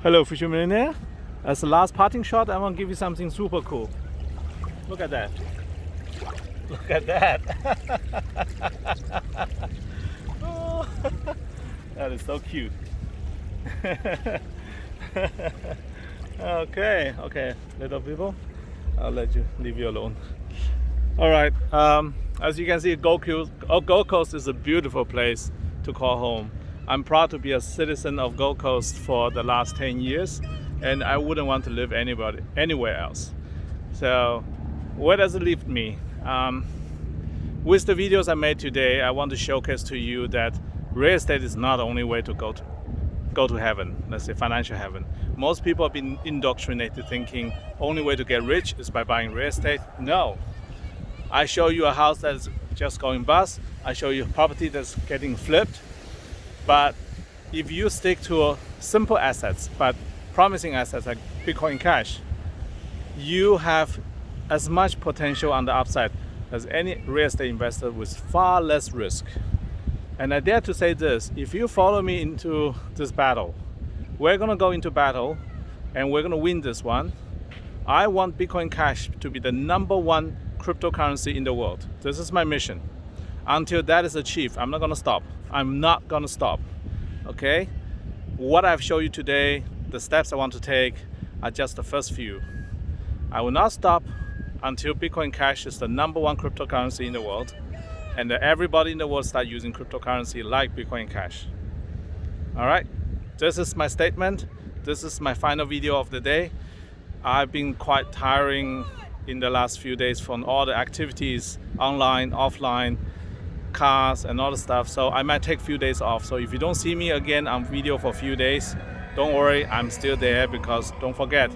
Hello, Future Millionaire. As the last parting shot, I want to give you something super cool. Look at that. Look at that. Oh, that is so cute. Okay, little people, I'll leave you alone. All right. As you can see, Gold Coast is a beautiful place to call home. I'm proud to be a citizen of Gold Coast for the last 10 years, and I wouldn't want to live anywhere else. So where does it leave me? With the videos I made today, I want to showcase to you that real estate is not the only way to go to heaven, let's say financial heaven. Most people have been indoctrinated thinking only way to get rich is by buying real estate. No. I show you a house that's just going bust. I show you a property that's getting flipped. But if you stick to simple assets, but promising assets like Bitcoin Cash, you have as much potential on the upside as any real estate investor with far less risk. And I dare to say this, if you follow me into this battle, we're gonna go into battle and we're gonna win this one. I want Bitcoin Cash to be the #1 cryptocurrency in the world. This is my mission. Until that is achieved, I'm not gonna stop. I'm not gonna stop, okay? What I've shown you today, the steps I want to take are just the first few. I will not stop until Bitcoin Cash is the #1 cryptocurrency in the world and that everybody in the world start using cryptocurrency like Bitcoin Cash. All right, this is my statement. This is my final video of the day. I've been quite tiring in the last few days from all the activities, online, offline, cars and all the stuff, so I might take a few days off. So if you don't see me again on video for a few days, don't worry, I'm still there, because don't forget,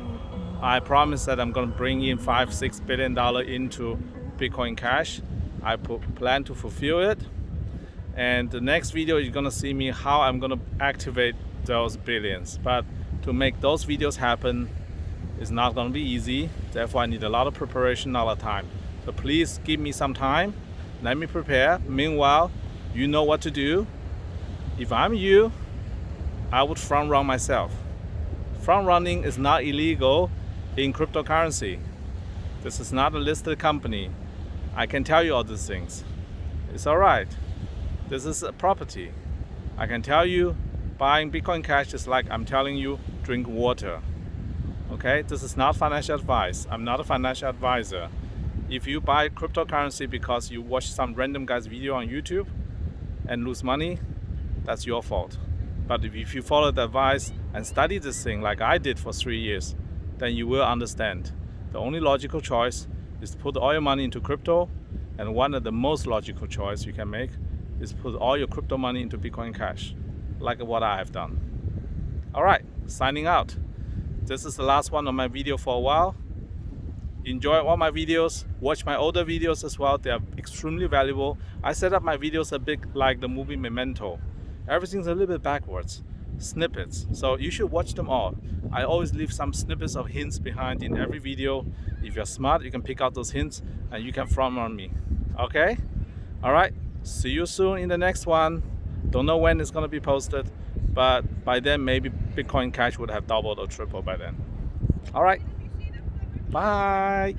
I promise that I'm going to bring in $5-6 billion into Bitcoin Cash. I plan to fulfill it, and the next video you're going to see me how I'm going to activate those billions. But to make those videos happen is not going to be easy, therefore I need a lot of preparation, a lot of time. So please give me some time, let me prepare. Meanwhile, you know what to do. If I'm you, I would front run myself. Front running is not illegal in cryptocurrency. This is not a listed company. I can tell you all these things. It's all right. This is a property. I can tell you buying Bitcoin Cash is like I'm telling you drink water. Okay, this is not financial advice. I'm not a financial advisor. If you buy cryptocurrency because you watch some random guy's video on YouTube and lose money, that's your fault. But if you follow the advice and study this thing like I did for 3 years, then you will understand. The only logical choice is to put all your money into crypto, and one of the most logical choice you can make is put all your crypto money into Bitcoin Cash, like what I have done. All right, signing out. This is the last one of my video for a while. Enjoy all my videos, watch my older videos as well. They are extremely valuable. I set up my videos a bit like the movie Memento. Everything's a little bit backwards, snippets. So you should watch them all. I always leave some snippets of hints behind in every video. If you're smart, you can pick out those hints and you can front run me. Okay? All right, see you soon in the next one. Don't know when it's gonna be posted, but by then maybe Bitcoin Cash would have doubled or tripled by then. All right. Bye.